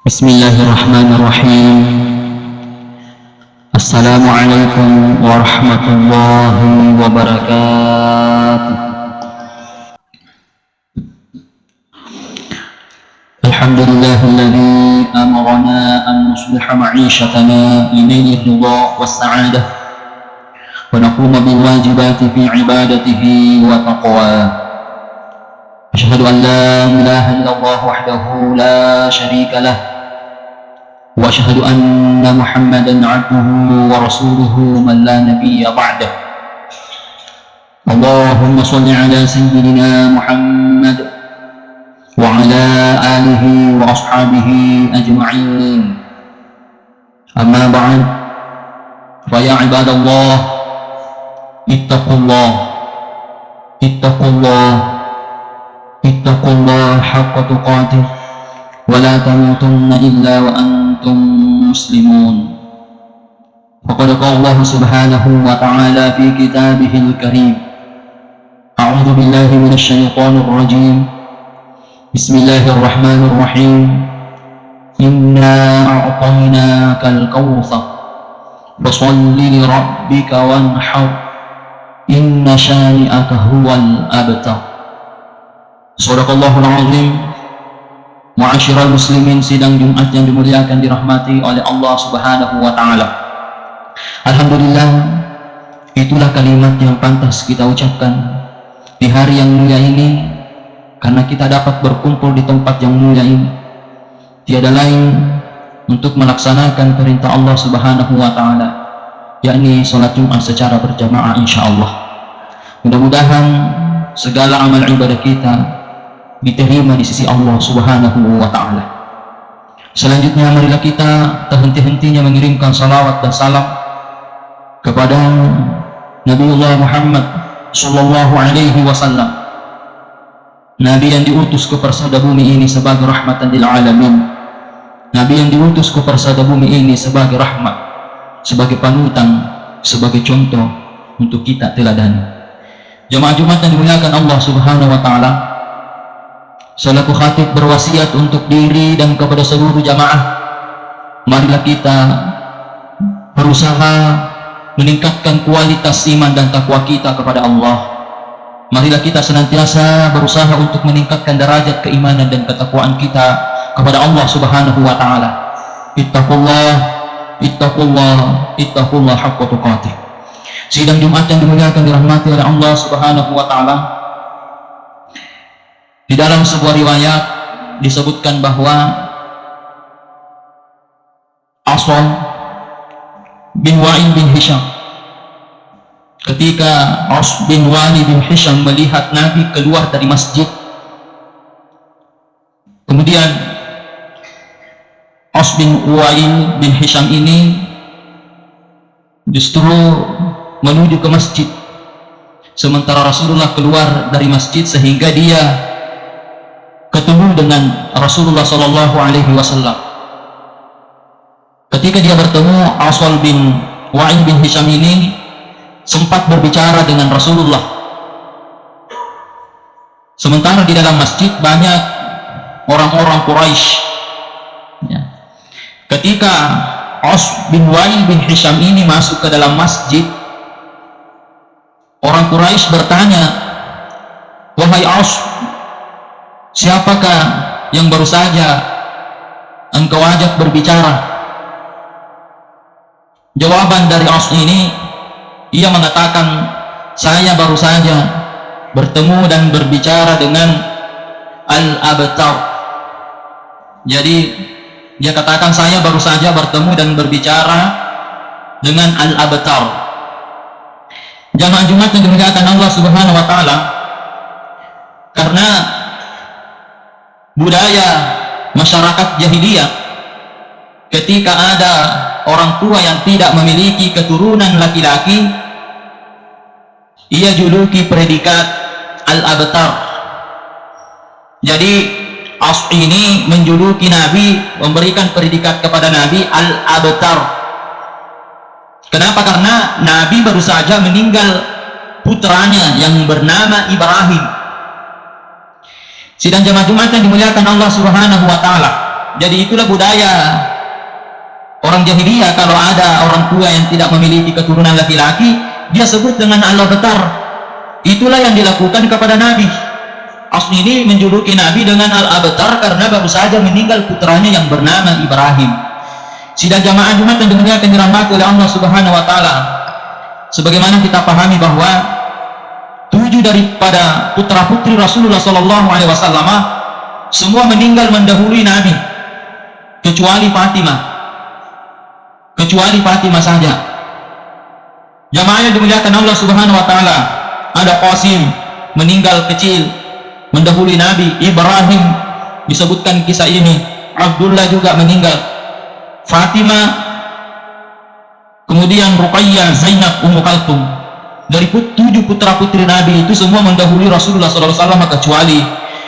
Bismillahirrahmanirrahim. Assalamualaikum warahmatullahi wabarakatuh. Alhamdulillahilladzi amarna an nusliha ma'ishatana linayli ridha was-sa'adah wa naquma bil wajibati fi ibadatihi wa taqwa. Asyhadu an la ilaha illallah wahdahu la syarika lah wa asyhadu anna Muhammadan 'abduhu wa rasuluhu man la nabiyya ba'dah. Allahumma shalli ala sayyidina Muhammad wa ala alihi wa ashabihi ajma'in. Amma ba'd. Fa ya ibadallah, ittaqullah haqqa tuqatih wa la tamutunna illa wa antum muslimun. Faqad qala Allah subhanahu wa ta'ala fi kitabihil karim. A'udzu billahi minasy syaithanir rajim. Bismillahirrahmanirrahim. Inna a'tainakal kautsar fasholli li rabbika wanhar inna syani'aka huwal abtar. Shadaqallahul azim. Ma'asyiral muslimin, sidang Jumat yang dimuliakan, dirahmati oleh Allah Subhanahu wa taala. Alhamdulillah, itulah kalimat yang pantas kita ucapkan di hari yang mulia ini, karena kita dapat berkumpul di tempat yang mulia ini tiada lain untuk melaksanakan perintah Allah Subhanahu wa taala, yakni salat Jumat secara berjamaah insyaallah. Mudah-mudahan segala amal ibadah kita diterima di sisi Allah Subhanahu wa ta'ala. Selanjutnya, marilah kita tak henti-hentinya mengirimkan salawat dan salam kepada Nabiullah Muhammad sallallahu alaihi wasallam, Nabi yang diutus ke persada bumi ini sebagai rahmatan lil alamin, Nabi yang diutus ke persada bumi ini sebagai rahmat, sebagai panutan, sebagai contoh untuk kita teladani. Jamaah Jumat yang dimuliakan Allah Subhanahu wa ta'ala, selaku khatib berwasiat untuk diri dan kepada seluruh jamaah, marilah kita berusaha meningkatkan kualitas iman dan takwa kita kepada Allah. Marilah kita senantiasa berusaha untuk meningkatkan derajat keimanan dan ketakwaan kita kepada Allah Subhanahu wa ta'ala. Ittaqullah haqqa tuqatih. Sidang Jumat yang dimuliakan, dirahmati oleh Allah Subhanahu wa ta'ala, di dalam sebuah riwayat disebutkan bahwa Aswad bin Wa'il bin Hisham, ketika Aswad bin Wa'il bin Hisham melihat Nabi keluar dari masjid, kemudian Aswad bin Wa'il bin Hisham ini justru menuju ke masjid, sementara Rasulullah keluar dari masjid, sehingga dia ketemu dengan Rasulullah Sallallahu Alaihi Wasallam. Ketika dia bertemu, Aswad bin Wa'il bin Hisham ini sempat berbicara dengan Rasulullah. Sementara di dalam masjid banyak orang-orang Quraisy. Ya. Ketika Aswad bin Wa'il bin Hisham ini masuk ke dalam masjid, orang Quraisy bertanya, "Wahai Aswad, siapakah yang baru saja engkau ajak berbicara?" Jawaban dari Aswad ini, ia mengatakan, "Saya baru saja bertemu dan berbicara dengan Al-Abtar." Jadi dia katakan, saya baru saja bertemu dan berbicara dengan Al-Abtar. Jamaah Jumat yang dimuliakan Allah Subhanahu wa ta'ala, karena budaya masyarakat jahiliyah, ketika ada orang tua yang tidak memiliki keturunan laki-laki, ia juluki predikat Al-Abtar. Jadi Aswad ini menjuluki Nabi, memberikan predikat kepada Nabi Al-Abtar. Kenapa? Karena Nabi baru saja meninggal putranya yang bernama Ibrahim. Sidang jamaah Jumat yang dimuliakan Allah Subhanahu wa taala. Jadi itulah budaya orang jahiliyah, kalau ada orang tua yang tidak memiliki keturunan laki-laki, dia sebut dengan al-abtar. Itulah yang dilakukan kepada Nabi. Asli ini menjuluki Nabi dengan al-abtar karena baru saja meninggal putranya yang bernama Ibrahim. Sidang jamaah Jumat yang dimuliakan dirahmati oleh Allah Subhanahu wa taala. Sebagaimana kita pahami bahwa 7 daripada putra-putri Rasulullah sallallahu alaihi wasallam semua meninggal mendahului Nabi, kecuali Fatimah. Kecuali Fatimah saja. Jamaah yang dimuliakan Allah Subhanahu wa taala, ada Qasim meninggal kecil mendahului Nabi, Ibrahim disebutkan kisah ini, Abdullah juga meninggal, Fatimah, kemudian Ruqayyah, Zainab, Ummu Kalthum. Dari 7 putra putri Nabi itu semua mendahului Rasulullah SAW kecuali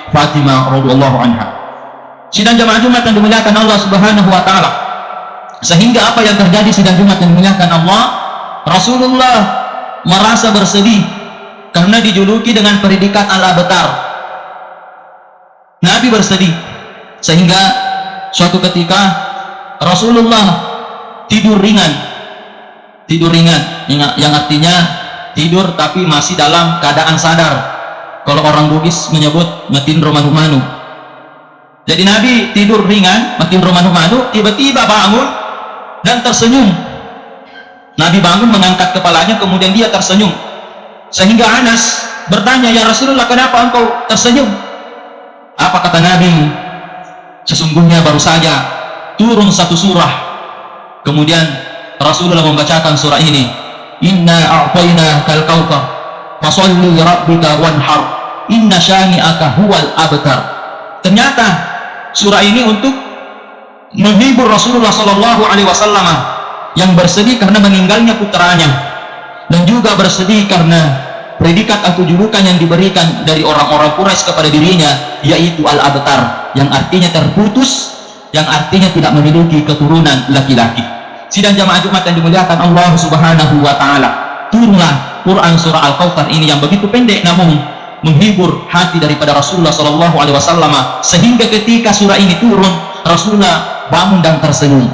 Fatimah radhiyallahu anha. Sidang jamaah Jumat yang dimuliakan Allah Subhanahu wa taala. Sehingga apa yang terjadi sidang Jumat yang dimuliakan Allah? Rasulullah merasa bersedih karena dijuluki dengan predikat al-abtar. Nabi bersedih sehingga suatu ketika Rasulullah tidur ringan yang artinya tidur tapi masih dalam keadaan sadar. Kalau orang Bugis menyebut matin romanu-manu. Jadi Nabi tidur ringan, matin romanu-manu, tiba-tiba bangun dan tersenyum. Nabi bangun mengangkat kepalanya, kemudian dia tersenyum. Sehingga Anas bertanya, "Ya Rasulullah, kenapa engkau tersenyum?" Apa kata Nabi? Sesungguhnya baru saja turun satu surah. Kemudian Rasulullah membacakan surah ini, "Inna a'tainakal kautsar fasholli lirabbika wanhar inna syani'aka huwal abtar." Ternyata surah ini untuk menghibur Rasulullah sallallahu alaihi wasallam yang bersedih karena meninggalnya putranya, dan juga bersedih karena predikat atau julukan yang diberikan dari orang-orang Quraisy kepada dirinya, yaitu al-abtar, yang artinya terputus, yang artinya tidak memiliki keturunan laki-laki. Sidang jamaah Jumat yang dimuliakan Allah Subhanahu wa taala, turunlah Quran surah Al-Kautsar ini yang begitu pendek namun menghibur hati daripada Rasulullah sallallahu alaihi wasallam, sehingga ketika surah ini turun Rasulullah bangun dan tersenyum.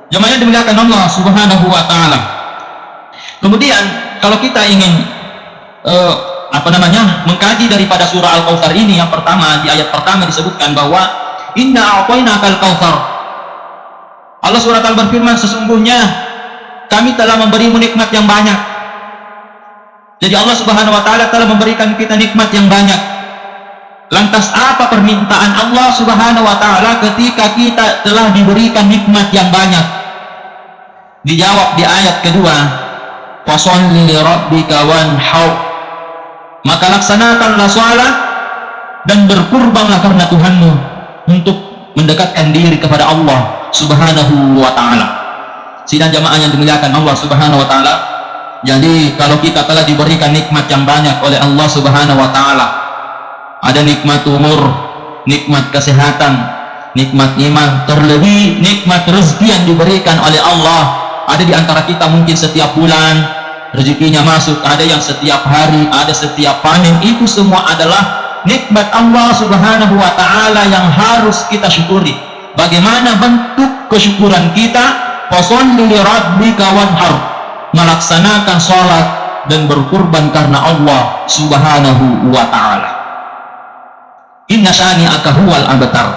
Jamaah yang dimuliakan Allah Subhanahu wa taala. Kemudian kalau kita ingin mengkaji daripada surah Al-Kautsar ini, yang pertama, di ayat pertama disebutkan bahwa inna a'tainakal kautsar. Allah SWT berfirman, sesungguhnya kami telah memberimu nikmat yang banyak. Jadi Allah Subhanahu wa taala telah memberikan kita nikmat yang banyak. Lantas apa permintaan Allah Subhanahu wa taala ketika kita telah diberikan nikmat yang banyak? Dijawab di ayat kedua, fasholli lirabbika wanhar. Maka laksanakanlah salat dan berkurbanlah karena Tuhanmu, untuk mendekatkan diri kepada Allah Subhanahu wa taala. Sidang jamaah yang dimuliakan Allah Subhanahu wa taala, jadi kalau kita telah diberikan nikmat yang banyak oleh Allah Subhanahu wa taala, ada nikmat umur, nikmat kesehatan, nikmat iman, terlebih nikmat rezeki yang diberikan oleh Allah. Ada di antara kita mungkin setiap bulan rezekinya masuk, ada yang setiap hari, ada setiap panen. Itu semua adalah nikmat Allah Subhanahu wa taala yang harus kita syukuri. Bagaimana bentuk kesyukuran kita? Fasholli lirabbika wanhar, melaksanakan salat dan berkurban karena Allah Subhanahu wa taala. Inna syani'aka huwal abtar.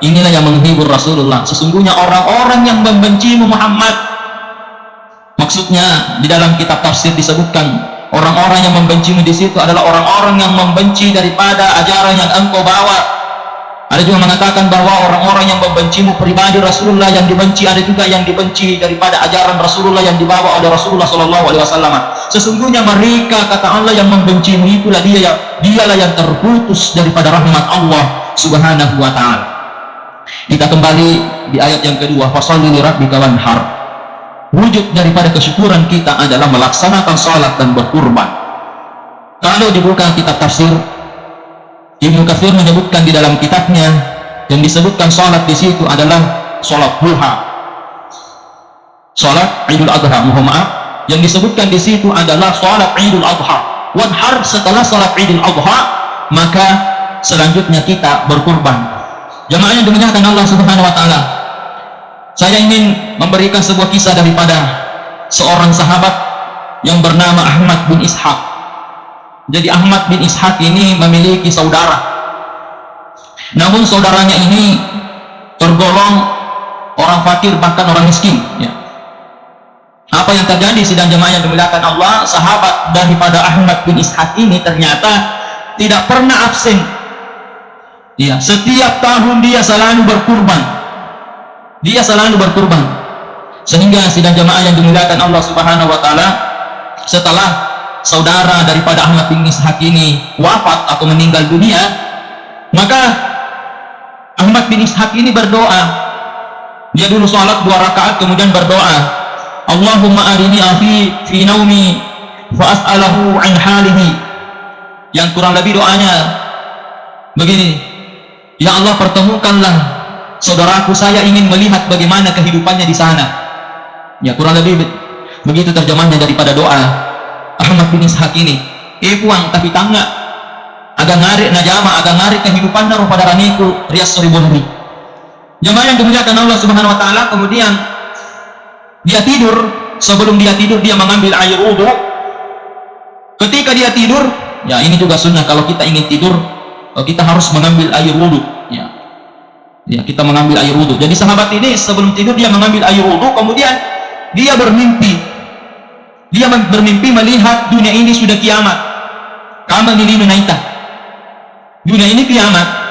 Inilah yang menghibur Rasulullah. Sesungguhnya orang-orang yang membencimu Muhammad, maksudnya di dalam kitab tafsir disebutkan orang-orang yang membencimu di situ adalah orang-orang yang membenci daripada ajaran yang engkau bawa. Ada juga mengatakan bahwa orang-orang yang membencimu pribadi Rasulullah yang dibenci, ada juga yang dibenci daripada ajaran Rasulullah yang dibawa oleh Rasulullah sallallahu alaihi wasallam. Sesungguhnya mereka, kata Allah, yang membencimu itulah dialah yang terputus daripada rahmat Allah Subhanahu wa taala. Kita kembali di ayat yang kedua, fasholli lirabbika wanhar. Wujud daripada kesyukuran kita adalah melaksanakan salat dan berkurban. Kalau dibuka kitab tafsir, Ibnu Katsir menyebutkan di dalam kitabnya, yang disebutkan salat di situ adalah salat duha, salat Idul Adha, mohon maaf, yang disebutkan di situ adalah salat Idul Adha. Wanhar setelah salat Idul Adha, maka selanjutnya kita berkurban. Jamaah yang dimuliakan Allah Subhanahu wa taala, saya ingin memberikan sebuah kisah daripada seorang sahabat yang bernama Ahmad bin Ishaq. Jadi Ahmad bin Ishaq ini memiliki saudara, namun saudaranya ini tergolong orang fakir, bahkan orang miskin, ya. Apa yang terjadi sidang jemaah yang dimuliakan Allah, sahabat daripada Ahmad bin Ishaq ini ternyata tidak pernah absen, ya. Setiap tahun dia selalu berkurban, sehingga sidang jemaah yang dimuliakan Allah Subhanahu wa taala, setelah saudara daripada Ahmad bin Ishaq ini wafat atau meninggal dunia, maka Ahmad bin Ishaq ini berdoa. Dia dulu sholat 2 rakaat, kemudian berdoa, Allahumma arini afi fi naumi fa as'alahu an halihi. Yang kurang lebih doanya begini, ya Allah, pertemukanlah saudaraku, saya ingin melihat bagaimana kehidupannya di sana. Ya, kurang lebih begitu terjemahnya daripada doa Ahmad bin Ishaq ini. Puang tapi tangga agak ngarik najama, agak ngarik kehidupan naruh pada raniku rias soribunri. Jemaah yang dimuliakan Allah Subhanahu wa taala, kemudian dia tidur. Sebelum dia tidur, dia mengambil air wudhu. Ketika dia tidur, ya ini juga sunnah, kalau kita ingin tidur kita harus mengambil air wudhu, ya. Ya, kita mengambil air wudhu. Jadi sahabat ini sebelum tidur dia mengambil air wudhu, kemudian dia bermimpi. Dia bermimpi melihat dunia ini sudah kiamat. Kama nilinu naita. Dunia ini kiamat.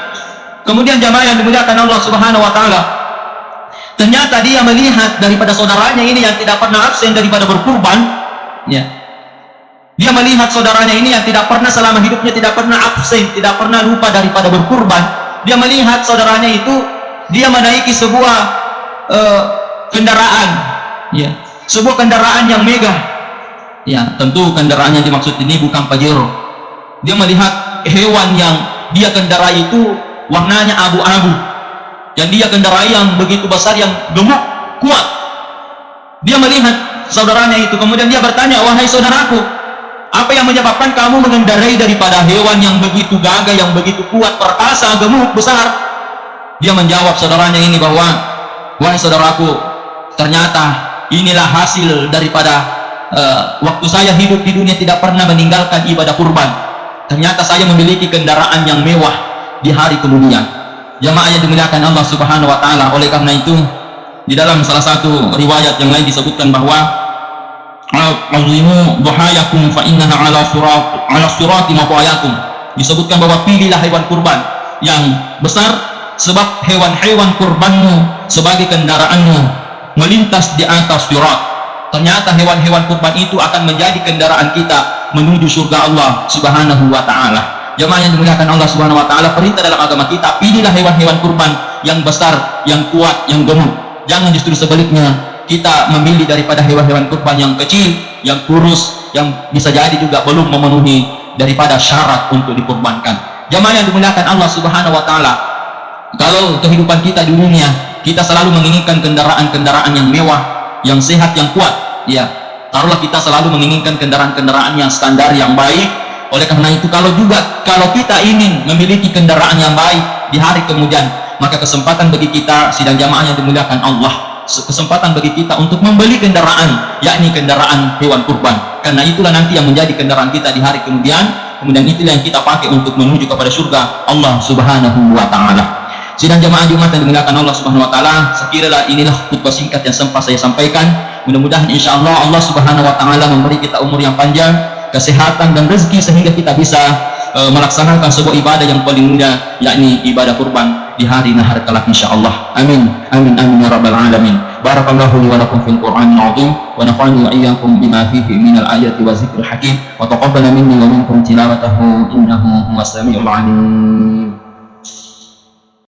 Kemudian jamaah yang dimuliakan Allah Subhanahu wa taala, ternyata dia melihat daripada saudaranya ini yang tidak pernah absen daripada berkurban, ya. Dia melihat saudaranya ini yang tidak pernah selama hidupnya tidak pernah absen, tidak pernah lupa daripada berkurban. Dia melihat saudaranya itu dia menaiki sebuah kendaraan, ya. Sebuah kendaraan yang megah. Ya, tentu kendaraan yang dimaksud ini bukan Pajero. Dia melihat hewan yang dia kendarai itu warnanya abu-abu, yang dia kendarai yang begitu besar, yang gemuk, kuat. Dia melihat saudaranya itu, kemudian dia bertanya, wahai saudaraku, apa yang menyebabkan kamu mengendarai daripada hewan yang begitu gagah, yang begitu kuat, perkasa, gemuk, besar? Dia menjawab saudaranya ini bahwa, wahai saudaraku, ternyata inilah hasil daripada waktu saya hidup di dunia tidak pernah meninggalkan ibadah kurban. Ternyata saya memiliki kendaraan yang mewah di hari kemudian. Jamaah yang dimuliakan Allah Subhanahu wa taala, oleh karena itu di dalam salah satu riwayat yang lain disebutkan bahwa azimu duhayakum fa innaha ala surati maqayakum. Disebutkan bahwa pilihlah hewan kurban yang besar, sebab hewan-hewan kurbanmu sebagai kendaraanmu melintas di atas surat. Ternyata hewan-hewan kurban itu akan menjadi kendaraan kita menuju surga Allah Subhanahu wa taala. Jemaah yang dimuliakan Allah Subhanahu wa taala, perintah dalam agama kita, pilihlah hewan-hewan kurban yang besar, yang kuat, yang gemuk. Jangan justru sebaliknya, kita memilih daripada hewan-hewan kurban yang kecil, yang kurus, yang bisa jadi juga belum memenuhi daripada syarat untuk dikurbankan. Jemaah yang dimuliakan Allah Subhanahu wa taala, kalau kehidupan kita di dunia, kita selalu menginginkan kendaraan-kendaraan yang mewah, yang sehat, yang kuat, ya. Taruhlah kita selalu menginginkan kendaraan-kendaraan yang standar, yang baik. Oleh karena itu, kalau kita ingin memiliki kendaraan yang baik di hari kemudian, maka kesempatan bagi kita, sidang jamaah yang dimuliakan Allah, kesempatan bagi kita untuk membeli kendaraan, yakni kendaraan hewan kurban. Karena itulah nanti yang menjadi kendaraan kita di hari kemudian itulah yang kita pakai untuk menuju kepada surga Allah Subhanahu wa taala. Sidang jamaah Jumat yang dimuliakan Allah Subhanahu wa taala, sekiranya inilah khutbah singkat yang sempat saya sampaikan. Mudah-mudahan insyaallah Allah Subhanahu wa taala memberi kita umur yang panjang, kesehatan dan rezeki, sehingga kita bisa melaksanakan sebuah ibadah yang paling mulia, yakni ibadah kurban di hari nahar kelak insyaallah. Amin amin amin ya rabbal alamin. Barakallahu li wa lakum fil Qur'anil azim wa nafa'ani wa iyyakum bima fihi minal ayati wa zikril hakim wa taqabbala minni wa minkum tilawatahu innahu huwas samiul alim.